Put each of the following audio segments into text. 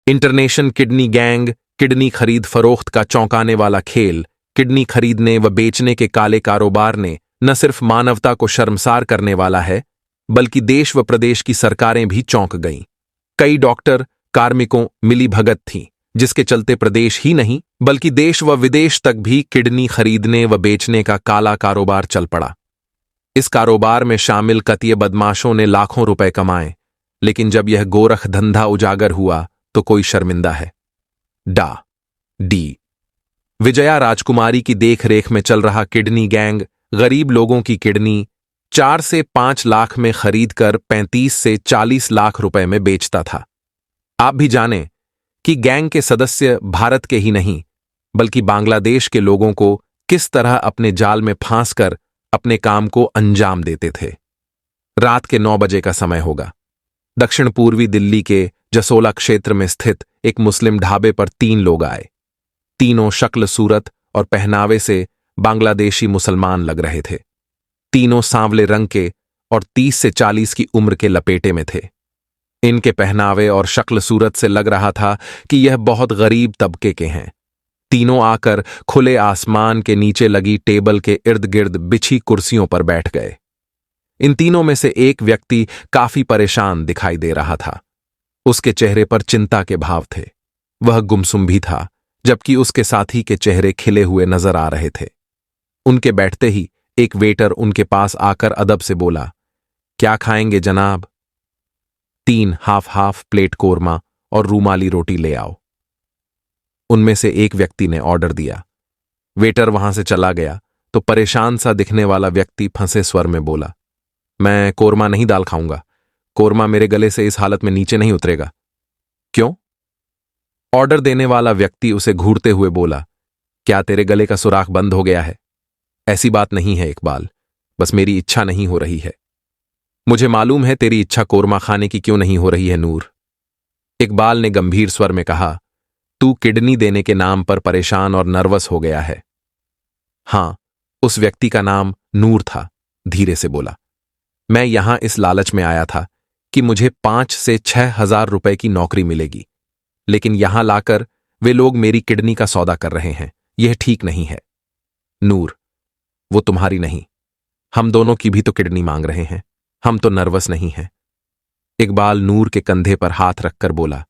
International kidney gang, kidney खरीद फरोख्त का चौंकाने वाला खेल, किडनी खरीदने व बेचने के काले कारोबार ने न सिर्फ मानवता को शर्मसार करने वाला है, बल्कि देश व प्रदेश की सरकारें भी चौंक गईं। कई डॉक्टर, कार्मिकों मिलीभगत थी, जिसके चलते प्रदेश ही नहीं बल्कि देश व विदेश तक भी किडनी खरीदने व बेचने का काला कारोबार चल पड़ा। इस कारोबार में शामिल कतिये बदमाशों ने लाखों रुपए कमाए, लेकिन जब यह गोरख धंधा उजागर हुआ तो कोई शर्मिंदा है। डी विजया राजकुमारी की देखरेख में चल रहा किडनी गैंग गरीब लोगों की किडनी 4 से 5 लाख में खरीद कर 35 से 40 लाख रुपए में बेचता था। आप भी जानें कि गैंग के सदस्य भारत के ही नहीं बल्कि बांग्लादेश के लोगों को किस तरह अपने जाल में फांसकर अपने काम को अंजाम देते थे। रात के 9 बजे का समय होगा। दक्षिण पूर्वी दिल्ली के जसोला क्षेत्र में स्थित एक मुस्लिम ढाबे पर 3 लोग आए। तीनों शक्ल सूरत और पहनावे से बांग्लादेशी मुसलमान लग रहे थे। तीनों सांवले रंग के और 30 से 40 की उम्र के लपेटे में थे। इनके पहनावे और शक्ल सूरत से लग रहा था कि यह बहुत गरीब तबके के हैं। तीनों आकर खुले आसमान के नीचे लगी टेबल के इर्द गिर्द बिछी कुर्सियों पर बैठ गए। इन तीनों में से एक व्यक्ति काफी परेशान दिखाई दे रहा था। उसके चेहरे पर चिंता के भाव थे। वह गुमसुम भी था, जबकि उसके साथी के चेहरे खिले हुए नजर आ रहे थे। उनके बैठते ही एक वेटर उनके पास आकर अदब से बोला, क्या खाएंगे जनाब? 3 हाफ प्लेट कोरमा और रूमाली रोटी ले आओ। उनमें से एक व्यक्ति ने ऑर्डर दिया। वेटर वहां से चला गया तो परेशान सा दिखने वाला व्यक्ति फंसे स्वर में बोला, मैं कोरमा नहीं दाल खाऊंगा। कोरमा मेरे गले से इस हालत में नीचे नहीं उतरेगा। क्यों? ऑर्डर देने वाला व्यक्ति उसे घूरते हुए बोला, क्या तेरे गले का सुराख बंद हो गया है? ऐसी बात नहीं है इकबाल, बस मेरी इच्छा नहीं हो रही है। मुझे मालूम है तेरी इच्छा कोरमा खाने की क्यों नहीं हो रही है नूर। इकबाल ने गंभीर स्वर में कहा, तू किडनी देने के नाम पर परेशान और नर्वस हो गया है। हां, उस व्यक्ति का नाम नूर था, धीरे से बोला। मैं यहां इस लालच में आया था कि मुझे 5 से 6 हजार रुपए की नौकरी मिलेगी, लेकिन यहां लाकर वे लोग मेरी किडनी का सौदा कर रहे हैं। यह ठीक नहीं है। नूर, वो तुम्हारी नहीं, हम दोनों की भी तो किडनी मांग रहे हैं। हम तो नर्वस नहीं हैं। इकबाल नूर के कंधे पर हाथ रखकर बोला,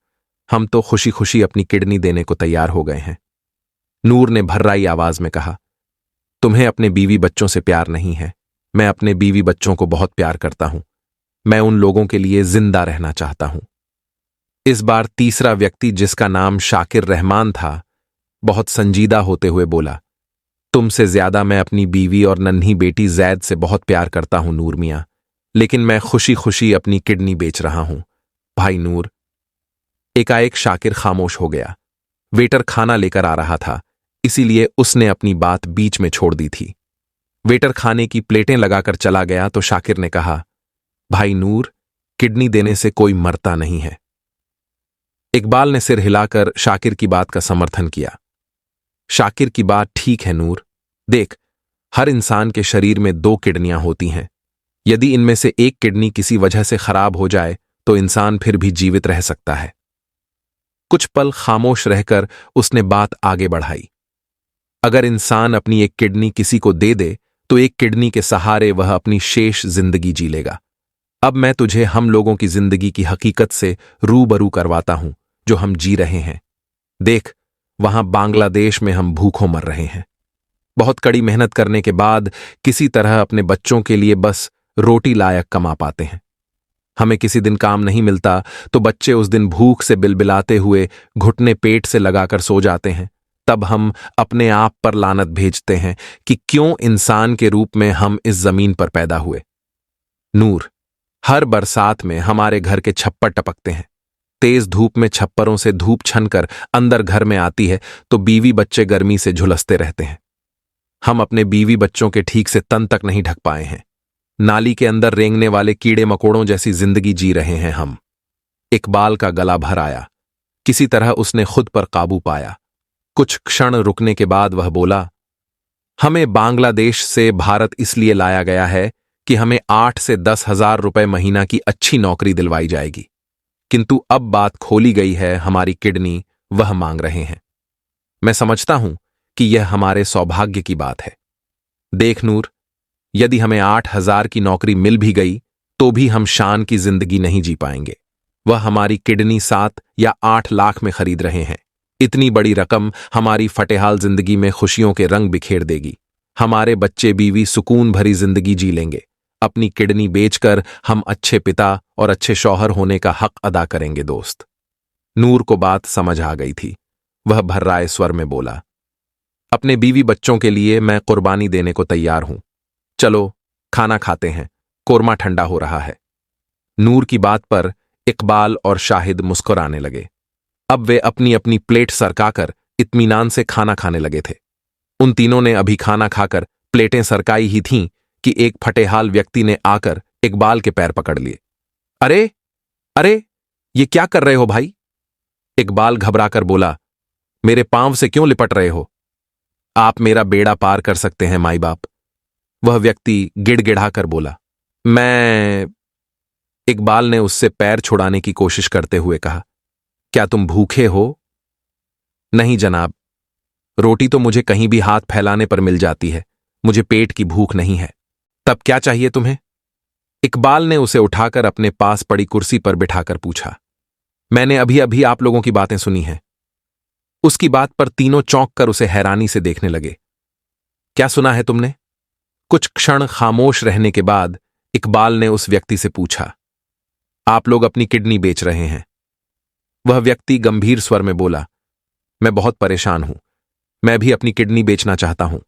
हम तो खुशी खुशी अपनी किडनी देने को तैयार हो गए हैं। नूर ने भर्राई आवाज में कहा, तुम्हें अपने बीवी बच्चों से प्यार नहीं है। मैं अपने बीवी बच्चों को बहुत प्यार करता हूं। मैं उन लोगों के लिए जिंदा रहना चाहता हूं। इस बार तीसरा व्यक्ति, जिसका नाम शाकिर रहमान था, बहुत संजीदा होते हुए बोला, तुमसे ज्यादा मैं अपनी बीवी और नन्ही बेटी जैद से बहुत प्यार करता हूं नूर मियां, लेकिन मैं खुशी खुशी अपनी किडनी बेच रहा हूं। भाई नूर। एकाएक शाकिर खामोश हो गया। वेटर खाना लेकर आ रहा था, इसीलिए उसने अपनी बात बीच में छोड़ दी थी। वेटर खाने की प्लेटें लगाकर चला गया तो शाकिर ने कहा, भाई नूर, किडनी देने से कोई मरता नहीं है। इकबाल ने सिर हिलाकर शाकिर की बात का समर्थन किया। शाकिर की बात ठीक है नूर। देख, हर इंसान के शरीर में 2 किडनियां होती हैं। यदि इनमें से एक किडनी किसी वजह से खराब हो जाए तो इंसान फिर भी जीवित रह सकता है। कुछ पल खामोश रहकर उसने बात आगे बढ़ाई। अगर इंसान अपनी एक किडनी किसी को दे दे तो एक किडनी के सहारे वह अपनी शेष जिंदगी जी लेगा। अब मैं तुझे हम लोगों की जिंदगी की हकीकत से रूबरू करवाता हूं जो हम जी रहे हैं। देख, वहां बांग्लादेश में हम भूखों मर रहे हैं। बहुत कड़ी मेहनत करने के बाद किसी तरह अपने बच्चों के लिए बस रोटी लायक कमा पाते हैं। हमें किसी दिन काम नहीं मिलता तो बच्चे उस दिन भूख से बिलबिलाते हुए घुटने पेट से लगाकर सो जाते हैं। तब हम अपने आप पर लानत भेजते हैं कि क्यों इंसान के रूप में हम इस जमीन पर पैदा हुए। नूर, हर बरसात में हमारे घर के छप्पर टपकते हैं। तेज धूप में छप्परों से धूप छनकर अंदर घर में आती है तो बीवी बच्चे गर्मी से झुलसते रहते हैं। हम अपने बीवी बच्चों के ठीक से तन तक नहीं ढक पाए हैं। नाली के अंदर रेंगने वाले कीड़े मकोड़ों जैसी जिंदगी जी रहे हैं हम। इकबाल का गला भर आया। किसी तरह उसने खुद पर काबू पाया। कुछ क्षण रुकने के बाद वह बोला, हमें बांग्लादेश से भारत इसलिए लाया गया है कि हमें 8 से 10 हजार रुपए महीना की अच्छी नौकरी दिलवाई जाएगी। किंतु अब बात खोली गई है, हमारी किडनी वह मांग रहे हैं। मैं समझता हूं कि यह हमारे सौभाग्य की बात है। देख नूर, यदि हमें 8,000 की नौकरी मिल भी गई तो भी हम शान की जिंदगी नहीं जी पाएंगे। वह हमारी किडनी 7 या 8 लाख में खरीद रहे हैं। इतनी बड़ी रकम हमारी फटेहाल जिंदगी में खुशियों के रंग बिखेर देगी। हमारे बच्चे बीवी सुकून भरी जिंदगी जी लेंगे। अपनी किडनी बेचकर हम अच्छे पिता और अच्छे शौहर होने का हक अदा करेंगे दोस्त। नूर को बात समझ आ गई थी। वह भर्राए स्वर में बोला, अपने बीवी बच्चों के लिए मैं कुर्बानी देने को तैयार हूं। चलो खाना खाते हैं, कोरमा ठंडा हो रहा है। नूर की बात पर इकबाल और शाहिद मुस्कुराने लगे। अब वे अपनी अपनी प्लेट सरकाकर इत्मीनान से खाना खाने लगे थे। उन तीनों ने अभी खाना खाकर प्लेटें सरकाई ही थीं कि एक फटेहाल व्यक्ति ने आकर इकबाल के पैर पकड़ लिए। अरे अरे, ये क्या कर रहे हो भाई? इकबाल घबराकर बोला, मेरे पांव से क्यों लिपट रहे हो? आप मेरा बेड़ा पार कर सकते हैं माई बाप। वह व्यक्ति गिड़गिड़ाकर बोला, मैं। इकबाल ने उससे पैर छुड़ाने की कोशिश करते हुए कहा, क्या तुम भूखे हो? नहीं जनाब, रोटी तो मुझे कहीं भी हाथ फैलाने पर मिल जाती है। मुझे पेट की भूख नहीं है। तब क्या चाहिए तुम्हें? इकबाल ने उसे उठाकर अपने पास पड़ी कुर्सी पर बिठाकर पूछा। मैंने अभी अभी आप लोगों की बातें सुनी हैं। उसकी बात पर तीनों चौंक कर उसे हैरानी से देखने लगे। क्या सुना है तुमने? कुछ क्षण खामोश रहने के बाद इकबाल ने उस व्यक्ति से पूछा, आप लोग अपनी किडनी बेच रहे हैं। वह व्यक्ति गंभीर स्वर में बोला, मैं बहुत परेशान हूं। मैं भी अपनी किडनी बेचना चाहता हूं।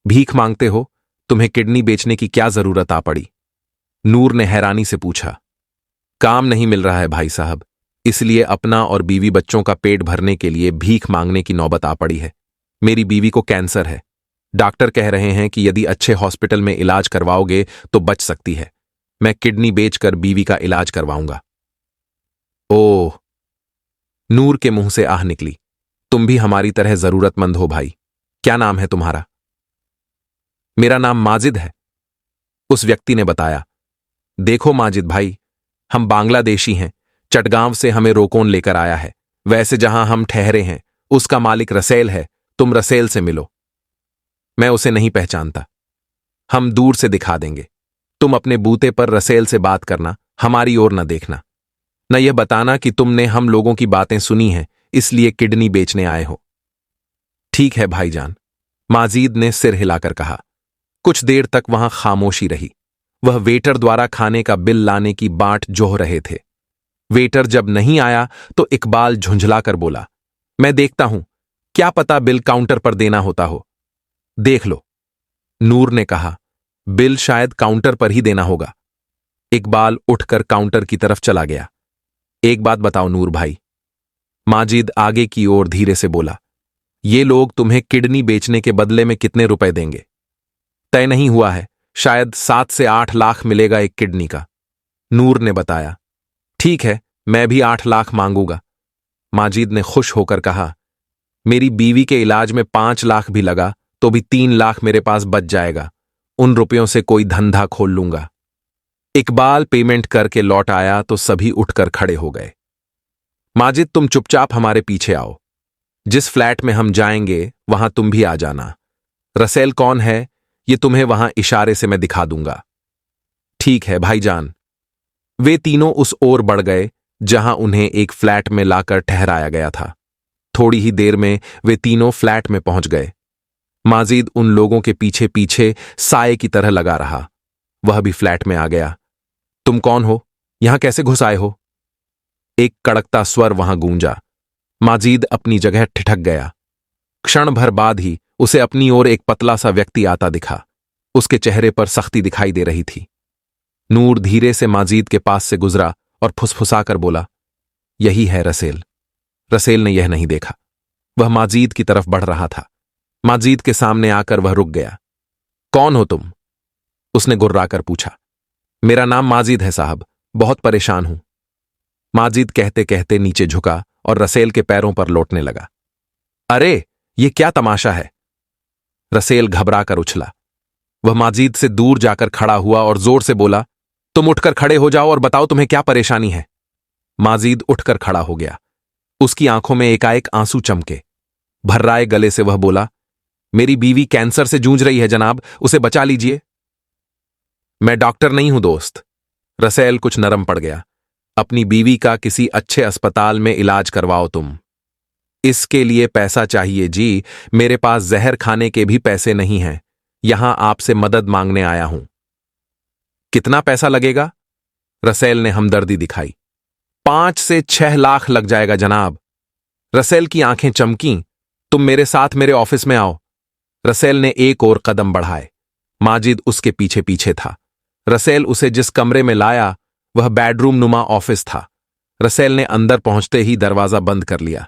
भीख मांगते हो? तुम्हें किडनी बेचने की क्या जरूरत आ पड़ी? नूर ने हैरानी से पूछा। काम नहीं मिल रहा है भाई साहब, इसलिए अपना और बीवी बच्चों का पेट भरने के लिए भीख मांगने की नौबत आ पड़ी है। मेरी बीवी को कैंसर है। डॉक्टर कह रहे हैं कि यदि अच्छे हॉस्पिटल में इलाज करवाओगे तो बच सकती है। मैं किडनी बेचकर बीवी का इलाज करवाऊंगा। ओह! नूर के मुंह से आह निकली। तुम भी हमारी तरह जरूरतमंद हो भाई। क्या नाम है तुम्हारा? मेरा नाम माजिद है, उस व्यक्ति ने बताया। देखो माजिद भाई, हम बांग्लादेशी हैं। चटगांव से हमें रोकोन लेकर आया है। वैसे जहां हम ठहरे हैं उसका मालिक रसेल है। तुम रसेल से मिलो। मैं उसे नहीं पहचानता। हम दूर से दिखा देंगे। तुम अपने बूते पर रसेल से बात करना, हमारी ओर न देखना। न यह बताना कि तुमने हम लोगों की बातें सुनी हैं इसलिए किडनी बेचने आए हो। ठीक है भाईजान, माजिद ने सिर हिलाकर कहा। कुछ देर तक वहां खामोशी रही। वह वेटर द्वारा खाने का बिल लाने की बाट जोह रहे थे। वेटर जब नहीं आया तो इकबाल झुंझलाकर बोला, मैं देखता हूं, क्या पता बिल काउंटर पर देना होता हो। देख लो। नूर ने कहा, बिल शायद काउंटर पर ही देना होगा। इकबाल उठकर काउंटर की तरफ चला गया। एक बात बताओ नूर भाई, माजिद आगे की ओर धीरे से बोला, ये लोग तुम्हें किडनी बेचने के बदले में कितने रुपए देंगे? तय नहीं हुआ है, शायद 7 से 8 लाख मिलेगा एक किडनी का। नूर ने बताया। ठीक है, मैं भी 8 लाख मांगूंगा। माजिद ने खुश होकर कहा, मेरी बीवी के इलाज में 5 लाख भी लगा तो भी 3 लाख मेरे पास बच जाएगा। उन रुपयों से कोई धंधा खोल लूंगा। इकबाल पेमेंट करके लौट आया तो सभी उठकर खड़े हो गए। माजिद, तुम चुपचाप हमारे पीछे आओ। जिस फ्लैट में हम जाएंगे वहां तुम भी आ जाना। रसेल कौन है ये तुम्हें वहां इशारे से मैं दिखा दूंगा। ठीक है भाईजान। वे तीनों उस ओर बढ़ गए जहां उन्हें एक फ्लैट में लाकर ठहराया गया था। थोड़ी ही देर में वे तीनों फ्लैट में पहुंच गए। माजिद उन लोगों के पीछे पीछे साये की तरह लगा रहा। वह भी फ्लैट में आ गया। तुम कौन हो? यहां कैसे घुस आए हो? एक कड़कता स्वर वहां गूंजा। माजिद अपनी जगह ठिठक गया। क्षण भर बाद ही उसे अपनी ओर एक पतला सा व्यक्ति आता दिखा। उसके चेहरे पर सख्ती दिखाई दे रही थी। नूर धीरे से माजिद के पास से गुजरा और फुसफुसाकर बोला, यही है रसेल। रसेल ने यह नहीं देखा। वह माजिद की तरफ बढ़ रहा था। माजिद के सामने आकर वह रुक गया। कौन हो तुम? उसने गुर्राकर पूछा। मेरा नाम माजिद है साहब, बहुत परेशान हूं। माजिद कहते कहते नीचे झुका और रसेल के पैरों पर लौटने लगा। अरे, ये क्या तमाशा है? रसेल घबराकर उछला। वह माजिद से दूर जाकर खड़ा हुआ और जोर से बोला, तुम उठकर खड़े हो जाओ और बताओ तुम्हें क्या परेशानी है। माजिद उठकर खड़ा हो गया। उसकी आंखों में एकाएक आंसू चमके। भर्राए गले से वह बोला, मेरी बीवी कैंसर से जूझ रही है जनाब, उसे बचा लीजिए। मैं डॉक्टर नहीं हूं दोस्त। रसेल कुछ नरम पड़ गया। अपनी बीवी का किसी अच्छे अस्पताल में इलाज करवाओ तुम। इसके लिए पैसा चाहिए जी, मेरे पास जहर खाने के भी पैसे नहीं हैं। यहां आपसे मदद मांगने आया हूं। कितना पैसा लगेगा? रसेल ने हमदर्दी दिखाई। 5 से 6 लाख लग जाएगा जनाब। रसेल की आंखें चमकीं। तुम मेरे साथ मेरे ऑफिस में आओ। रसेल ने एक और कदम बढ़ाए। माजिद उसके पीछे पीछे था। रसेल उसे जिस कमरे में लाया वह बेडरूम नुमा ऑफिस था। रसेल ने अंदर पहुंचते ही दरवाजा बंद कर लिया।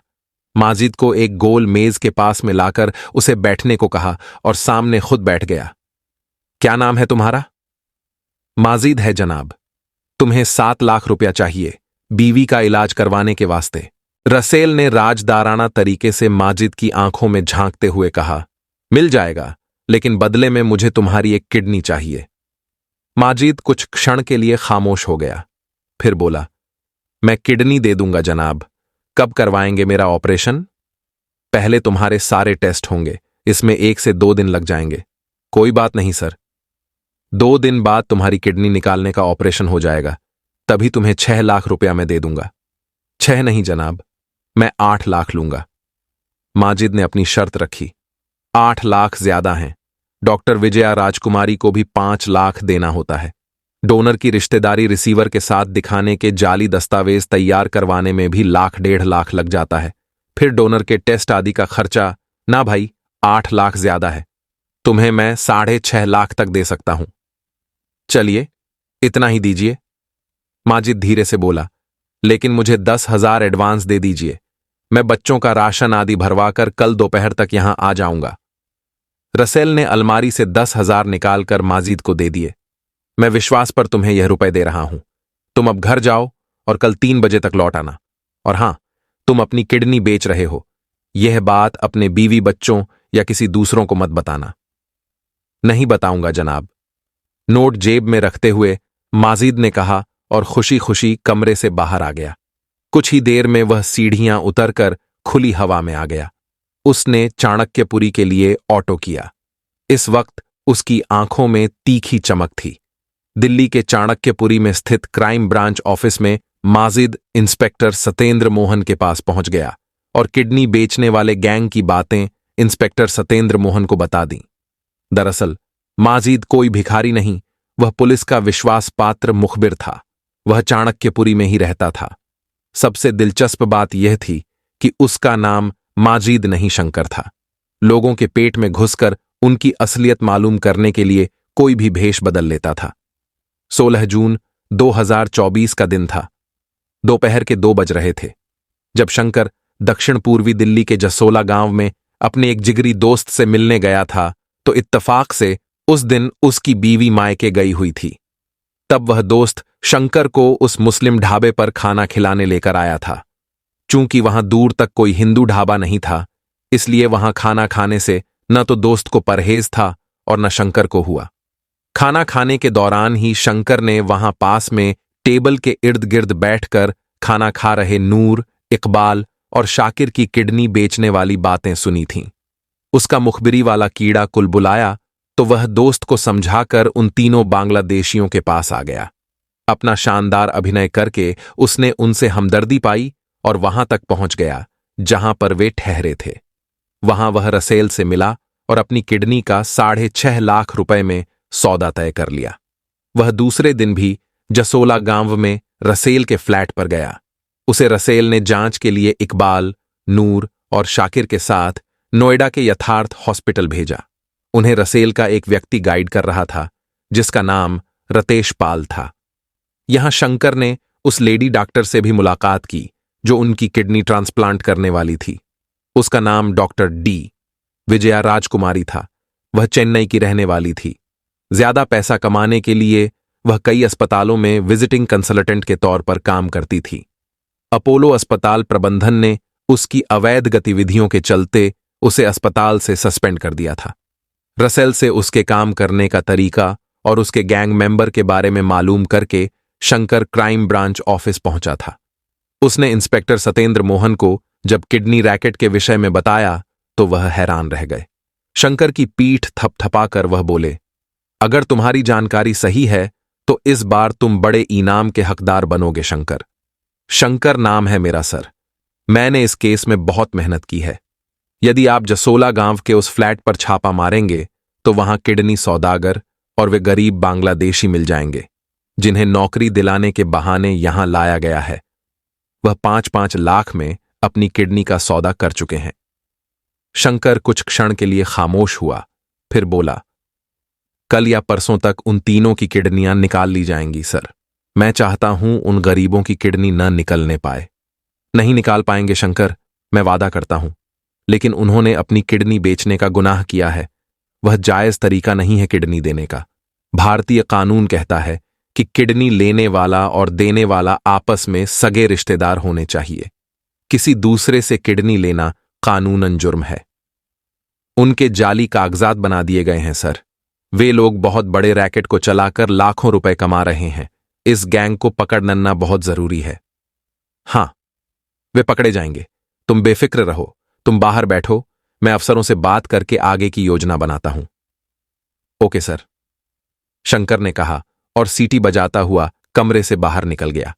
माजिद को एक गोल मेज के पास में लाकर उसे बैठने को कहा और सामने खुद बैठ गया। क्या नाम है तुम्हारा? माजिद है जनाब। तुम्हें 7 लाख रुपया चाहिए बीवी का इलाज करवाने के वास्ते। रसेल ने राजदाराना तरीके से माजिद की आंखों में झांकते हुए कहा, मिल जाएगा, लेकिन बदले में मुझे तुम्हारी एक किडनी चाहिए। माजिद कुछ क्षण के लिए खामोश हो गया, फिर बोला, मैं किडनी दे दूंगा जनाब। कब करवाएंगे मेरा ऑपरेशन? पहले तुम्हारे सारे टेस्ट होंगे, इसमें 1 से 2 दिन लग जाएंगे। कोई बात नहीं सर, 2 दिन बाद तुम्हारी किडनी निकालने का ऑपरेशन हो जाएगा, तभी तुम्हें 6 लाख रुपया मैं दे दूंगा। 6 नहीं जनाब, मैं 8 लाख लूंगा। माजिद ने अपनी शर्त रखी। 8 लाख ज्यादा हैं। डॉक्टर विजया राजकुमारी को भी 5 लाख देना होता है। डोनर की रिश्तेदारी रिसीवर के साथ दिखाने के जाली दस्तावेज तैयार करवाने में भी 1,00,000-1.5 लाख लग जाता है। फिर डोनर के टेस्ट आदि का खर्चा। ना भाई, 8 लाख ज्यादा है। तुम्हें मैं 6.5 लाख तक दे सकता हूं। चलिए, इतना ही दीजिए। माजिद धीरे से बोला, लेकिन मुझे 10,000 एडवांस दे दीजिए। मैं बच्चों का राशन आदि भरवाकर कल दोपहर तक यहां आ जाऊंगा। रसेल ने अलमारी से 10,000 निकालकर माजिद को दे दिए। मैं विश्वास पर तुम्हें यह रुपए दे रहा हूं। तुम अब घर जाओ और कल 3 बजे तक लौट आना। और हां, तुम अपनी किडनी बेच रहे हो, यह बात अपने बीवी बच्चों या किसी दूसरों को मत बताना। नहीं बताऊंगा जनाब। नोट जेब में रखते हुए माजिद ने कहा और खुशी खुशी कमरे से बाहर आ गया। कुछ ही देर में वह सीढ़ियां उतरकर खुली हवा में आ गया। उसने चाणक्यपुरी के लिए ऑटो किया। इस वक्त उसकी आंखों में तीखी चमक थी। दिल्ली के चाणक्यपुरी में स्थित क्राइम ब्रांच ऑफिस में माजिद इंस्पेक्टर सतेंद्र मोहन के पास पहुंच गया और किडनी बेचने वाले गैंग की बातें इंस्पेक्टर सतेंद्र मोहन को बता दी। दरअसल माजिद कोई भिखारी नहीं, वह पुलिस का विश्वास पात्र मुखबिर था। वह चाणक्यपुरी में ही रहता था। सबसे दिलचस्प बात यह थी कि उसका नाम माजिद नहीं शंकर था। लोगों के पेट में घुसकर उनकी असलियत मालूम करने के लिए कोई भी भेष बदल लेता था। 16 जून 2024 का दिन था। दोपहर के 2 बज रहे थे जब शंकर दक्षिण पूर्वी दिल्ली के जसोला गांव में अपने एक जिगरी दोस्त से मिलने गया था, तो इत्तफाक से उस दिन उसकी बीवी मायके गई हुई थी। तब वह दोस्त शंकर को उस मुस्लिम ढाबे पर खाना खिलाने लेकर आया था। चूंकि वहां दूर तक कोई हिंदू ढाबा नहीं था, इसलिए वहां खाना खाने से न तो दोस्त को परहेज था और न शंकर को हुआ। खाना खाने के दौरान ही शंकर ने वहां पास में टेबल के इर्द गिर्द बैठकर खाना खा रहे नूर, इकबाल और शाकिर की किडनी बेचने वाली बातें सुनी थीं। उसका मुखबिरी वाला कीड़ा कुलबुलाया तो वह दोस्त को समझाकर उन तीनों बांग्लादेशियों के पास आ गया। अपना शानदार अभिनय करके उसने उनसे हमदर्दी पाई और वहां तक पहुंच गया जहां पर वे ठहरे थे। वहां वह रसेल से मिला और अपनी किडनी का 6.5 लाख रुपए में सौदा तय कर लिया। वह दूसरे दिन भी जसोला गांव में रसेल के फ्लैट पर गया। उसे रसेल ने जांच के लिए इकबाल, नूर और शाकिर के साथ नोएडा के यथार्थ हॉस्पिटल भेजा। उन्हें रसेल का एक व्यक्ति गाइड कर रहा था जिसका नाम रतेश पाल था। यहां शंकर ने उस लेडी डॉक्टर से भी मुलाकात की जो उनकी किडनी ट्रांसप्लांट करने वाली थी। उसका नाम डॉक्टर डी विजया राजकुमारी था। वह चेन्नई की रहने वाली थी। ज्यादा पैसा कमाने के लिए वह कई अस्पतालों में विजिटिंग कंसल्टेंट के तौर पर काम करती थी। अपोलो अस्पताल प्रबंधन ने उसकी अवैध गतिविधियों के चलते उसे अस्पताल से सस्पेंड कर दिया था। रसेल से उसके काम करने का तरीका और उसके गैंग मेंबर के बारे में मालूम करके शंकर क्राइम ब्रांच ऑफिस पहुंचा था। उसने इंस्पेक्टर सतेंद्र मोहन को जब किडनी रैकेट के विषय में बताया तो वह हैरान रह गए। शंकर की पीठ थपथपाकर वह बोले, अगर तुम्हारी जानकारी सही है तो इस बार तुम बड़े इनाम के हकदार बनोगे शंकर। शंकर नाम है मेरा सर। मैंने इस केस में बहुत मेहनत की है। यदि आप जसोला गांव के उस फ्लैट पर छापा मारेंगे तो वहां किडनी सौदागर और वे गरीब बांग्लादेशी मिल जाएंगे जिन्हें नौकरी दिलाने के बहाने यहां लाया गया है। वह 5-5 लाख में अपनी किडनी का सौदा कर चुके हैं। शंकर कुछ क्षण के लिए खामोश हुआ, फिर बोला, कल या परसों तक उन तीनों की किडनियां निकाल ली जाएंगी सर। मैं चाहता हूं उन गरीबों की किडनी न निकलने पाए। नहीं निकाल पाएंगे शंकर, मैं वादा करता हूं, लेकिन उन्होंने अपनी किडनी बेचने का गुनाह किया है। वह जायज तरीका नहीं है किडनी देने का। भारतीय कानून कहता है कि किडनी लेने वाला और देने वाला आपस में सगे रिश्तेदार होने चाहिए। किसी दूसरे से किडनी लेना कानूनन जुर्म है। उनके जाली कागजात बना दिए गए हैं सर। वे लोग बहुत बड़े रैकेट को चलाकर लाखों रुपए कमा रहे हैं। इस गैंग को पकड़ना बहुत जरूरी है। हां, वे पकड़े जाएंगे, तुम बेफिक्र रहो। तुम बाहर बैठो, मैं अफसरों से बात करके आगे की योजना बनाता हूं। ओके सर, शंकर ने कहा और सीटी बजाता हुआ कमरे से बाहर निकल गया।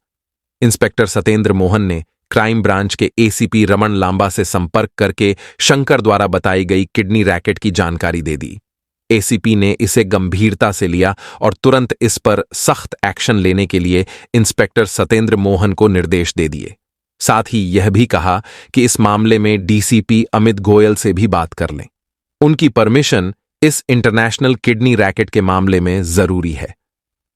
इंस्पेक्टर सतेंद्र मोहन ने क्राइम ब्रांच के एसीपी रमन लांबा से संपर्क करके शंकर द्वारा बताई गई किडनी रैकेट की जानकारी दे दी। एसीपी ने इसे गंभीरता से लिया और तुरंत इस पर सख्त एक्शन लेने के लिए इंस्पेक्टर सतेंद्र मोहन को निर्देश दे दिए। साथ ही यह भी कहा कि इस मामले में डीसीपी अमित गोयल से भी बात कर लें। उनकी परमिशन इस इंटरनेशनल किडनी रैकेट के मामले में जरूरी है।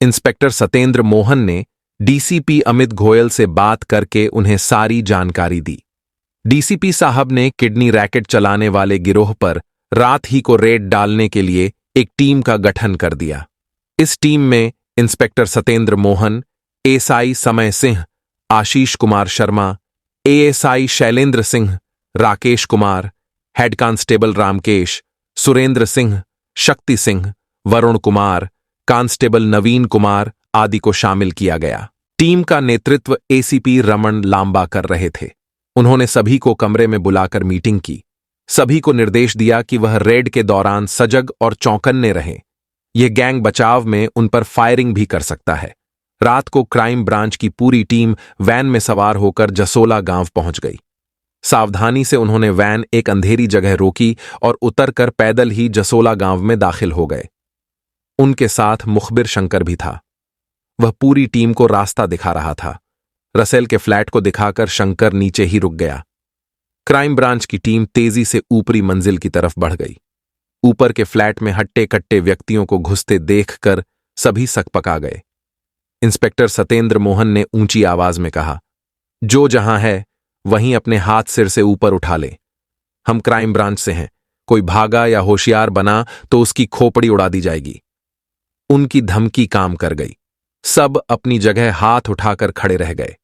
इंस्पेक्टर सतेंद्र मोहन ने डीसीपी अमित गोयल से बात करके उन्हें सारी जानकारी दी। डीसीपी साहब ने किडनी रैकेट चलाने वाले गिरोह पर रात ही को रेड डालने के लिए एक टीम का गठन कर दिया। इस टीम में inspector Satendra Mohan, ASI Samay Singh, Ashish Kumar Sharma, ASI Shailendra Singh, Rakesh Kumar, head constable Ramkesh, Surendra Singh, Shakti Singh, Varun Kumar, constable Naveen Kumar आदि को शामिल किया गया। टीम का नेतृत्व एसीपी रमन लांबा कर रहे थे। उन्होंने सभी को कमरे में बुलाकर मीटिंग की। सभी को निर्देश दिया कि वह रेड के दौरान सजग और चौकन्ने रहें। यह गैंग बचाव में उन पर फायरिंग भी कर सकता है। रात को क्राइम ब्रांच की पूरी टीम वैन में सवार होकर जसोला गांव पहुंच गई। सावधानी से उन्होंने वैन एक अंधेरी जगह रोकी और उतरकर पैदल ही जसोला गांव में दाखिल हो गए। उनके साथ मुखबिर शंकर भी था। वह पूरी टीम को रास्ता दिखा रहा था। रसेल के फ्लैट को दिखाकर शंकर नीचे ही रुक गया। क्राइम ब्रांच की टीम तेजी से ऊपरी मंजिल की तरफ बढ़ गई। ऊपर के फ्लैट में हट्टे कट्टे व्यक्तियों को घुसते देखकर सभी सकपका गए। इंस्पेक्टर सतेंद्र मोहन ने ऊंची आवाज में कहा, जो जहां है वहीं अपने हाथ सिर से ऊपर उठा ले। हम क्राइम ब्रांच से हैं। कोई भागा या होशियार बना तो उसकी खोपड़ी उड़ा दी जाएगी। उनकी धमकी काम कर गई। सब अपनी जगह हाथ उठाकर खड़े रह गए।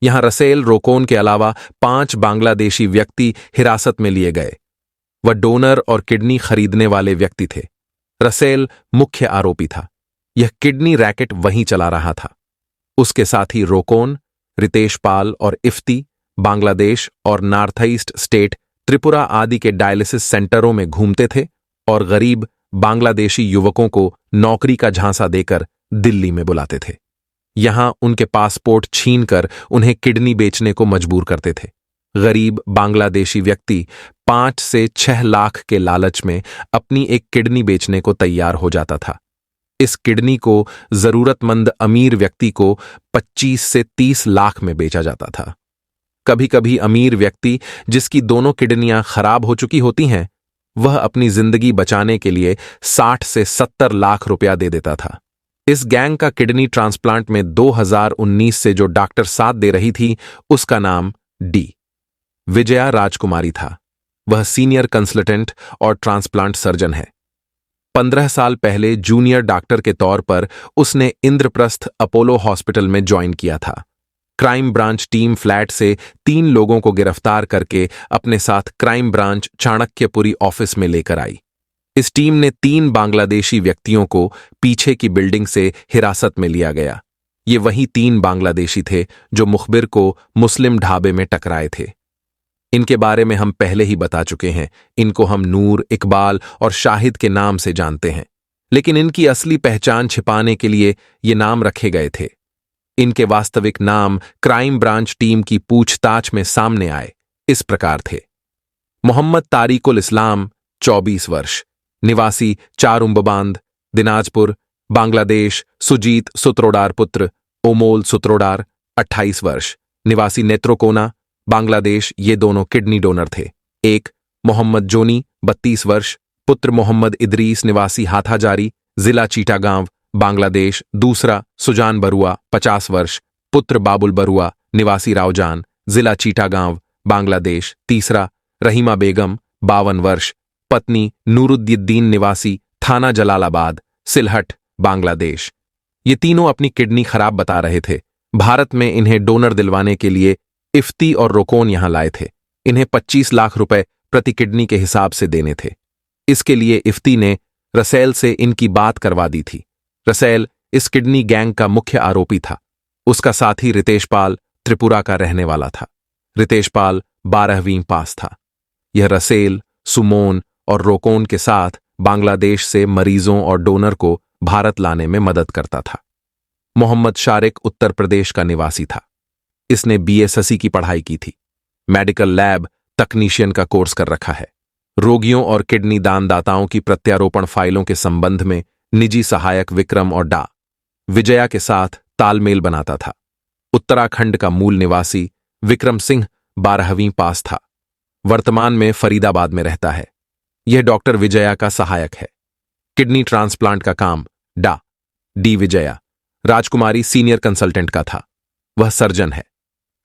यहां रसेल रोकोन के अलावा 5 बांग्लादेशी व्यक्ति हिरासत में लिए गए। वह डोनर और किडनी खरीदने वाले व्यक्ति थे। रसेल मुख्य आरोपी था। यह किडनी रैकेट वहीं चला रहा था। उसके साथ ही रोकोन, रितेश पाल और इफ्ती बांग्लादेश और नॉर्थ ईस्ट स्टेट त्रिपुरा आदि के डायलिसिस सेंटरों में घूमते थे और गरीब बांग्लादेशी युवकों को नौकरी का झांसा देकर दिल्ली में बुलाते थे। यहां उनके पासपोर्ट छीनकर उन्हें किडनी बेचने को मजबूर करते थे। गरीब बांग्लादेशी व्यक्ति 5 से 6 लाख के लालच में अपनी एक किडनी बेचने को तैयार हो जाता था। इस किडनी को जरूरतमंद अमीर व्यक्ति को 25 से 30 लाख में बेचा जाता था। कभी कभी अमीर व्यक्ति जिसकी दोनों किडनियां खराब हो चुकी होती हैं, वह अपनी जिंदगी बचाने के लिए 60 से 70 लाख रुपया दे देता था। इस गैंग का किडनी ट्रांसप्लांट में 2019 से जो डॉक्टर साथ दे रही थी, उसका नाम डी. विजया राजकुमारी था। वह सीनियर कंसल्टेंट और ट्रांसप्लांट सर्जन है। 15 साल पहले जूनियर डॉक्टर के तौर पर उसने इंद्रप्रस्थ अपोलो हॉस्पिटल में ज्वाइन किया था। क्राइम ब्रांच टीम फ्लैट से 3 लोगों को गिरफ्तार करके अपने साथ क्राइम ब्रांच चाणक्यपुरी ऑफिस में लेकर आई। इस टीम ने 3 बांग्लादेशी व्यक्तियों को पीछे की बिल्डिंग से हिरासत में लिया गया। ये वही 3 बांग्लादेशी थे जो मुखबिर को मुस्लिम ढाबे में टकराए थे। इनके बारे में हम पहले ही बता चुके हैं। इनको हम नूर, इकबाल और शाहिद के नाम से जानते हैं, लेकिन इनकी असली पहचान छिपाने के लिए ये नाम रखे गए थे। इनके वास्तविक नाम क्राइम ब्रांच टीम की पूछताछ में सामने आए इस प्रकार थे। मोहम्मद तारिकुल इस्लाम 24 वर्ष, निवासी चारुम्बाबांद, दिनाजपुर, बांग्लादेश। सुजीत सुत्रोडार पुत्र ओमोल सुत्रोडार 28 वर्ष, निवासी नेत्रोकोना, बांग्लादेश। ये दोनों किडनी डोनर थे। एक मोहम्मद जोनी 32 वर्ष, पुत्र मोहम्मद इदरीस, निवासी हाथाजारी, जिला चीटागांव, बांग्लादेश। दूसरा सुजान बरुआ 50 वर्ष, पुत्र बाबुल बरुआ, निवासी रावजान, जिला चीटागांव, बांग्लादेश। तीसरा रहीमा बेगम 52 वर्ष, पत्नी नूरुद्दीन, निवासी थाना जलालाबाद, सिलहट, बांग्लादेश। ये तीनों अपनी किडनी खराब बता रहे थे। भारत में इन्हें डोनर दिलवाने के लिए इफ्ती और रोकोन यहां लाए थे। इन्हें 25 लाख रुपए प्रति किडनी के हिसाब से देने थे। इसके लिए इफ्ती ने रसेल से इनकी बात करवा दी थी। रसेल इस किडनी गैंग का मुख्य आरोपी था। उसका साथी रितेश पाल त्रिपुरा का रहने वाला था। रितेश पाल 12वीं पास था। यह रसेल, सुमोन और रोकोन के साथ बांग्लादेश से मरीजों और डोनर को भारत लाने में मदद करता था। मोहम्मद शारिक उत्तर प्रदेश का निवासी था। इसने बीएसएससी की पढ़ाई की थी। मेडिकल लैब तकनीशियन का कोर्स कर रखा है। रोगियों और किडनी दानदाताओं की प्रत्यारोपण फाइलों के संबंध में निजी सहायक विक्रम और डा विजया के साथ तालमेल बनाता था। उत्तराखंड का मूल निवासी विक्रम सिंह 12वीं पास था। वर्तमान में फरीदाबाद में रहता है। यह डॉक्टर विजया का सहायक है। किडनी ट्रांसप्लांट का काम डा डी विजया राजकुमारी सीनियर कंसल्टेंट का था। वह सर्जन है।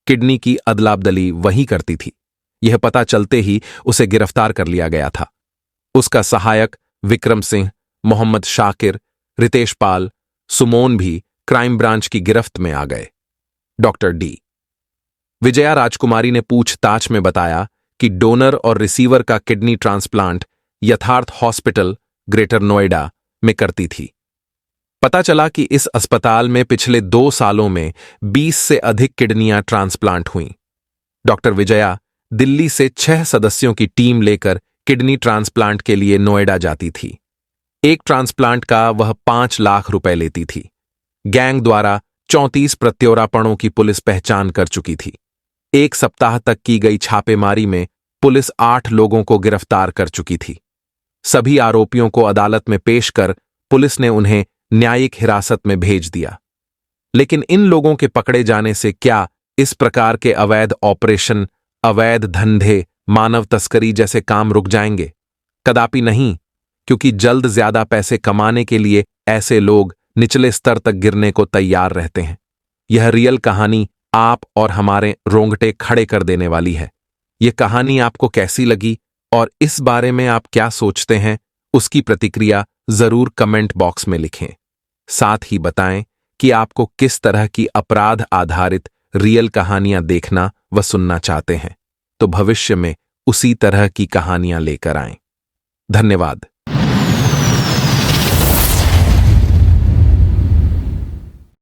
किडनी की अदलाबदली वही करती थी। यह पता चलते ही उसे गिरफ्तार कर लिया गया था। उसका सहायक विक्रम सिंह, मोहम्मद शाकिर, रितेश पाल, सुमोन भी क्राइम ब्रांच की गिरफ्त में आ गए। डॉक्टर डी विजया राजकुमारी ने पूछताछ में बताया कि डोनर और रिसीवर का किडनी ट्रांसप्लांट यथार्थ हॉस्पिटल, ग्रेटर नोएडा में करती थी। पता चला कि इस अस्पताल में पिछले 2 सालों में 20 से अधिक किडनियां ट्रांसप्लांट हुईं। डॉक्टर विजया दिल्ली से 6 सदस्यों की टीम लेकर किडनी ट्रांसप्लांट के लिए नोएडा जाती थी। एक ट्रांसप्लांट का वह 5 लाख रुपए लेती थी। गैंग द्वारा 34 प्रत्यारोपणों की पुलिस पहचान कर चुकी थी। 1 सप्ताह तक की गई छापेमारी में पुलिस 8 लोगों को गिरफ्तार कर चुकी थी। सभी आरोपियों को अदालत में पेश कर पुलिस ने उन्हें न्यायिक हिरासत में भेज दिया। लेकिन इन लोगों के पकड़े जाने से क्या इस प्रकार के अवैध ऑपरेशन, अवैध धंधे, मानव तस्करी जैसे काम रुक जाएंगे? कदापि नहीं, क्योंकि जल्द ज्यादा पैसे कमाने के लिए ऐसे लोग निचले स्तर तक गिरने को तैयार रहते हैं। यह रियल कहानी आप और हमारे रोंगटे खड़े कर देने वाली है। यह कहानी आपको कैसी लगी और इस बारे में आप क्या सोचते हैं, उसकी प्रतिक्रिया जरूर कमेंट बॉक्स में लिखें। साथ ही बताएं कि आपको किस तरह की अपराध आधारित रियल कहानियां देखना व सुनना चाहते हैं, तो भविष्य में उसी तरह की कहानियां लेकर आएं। धन्यवाद।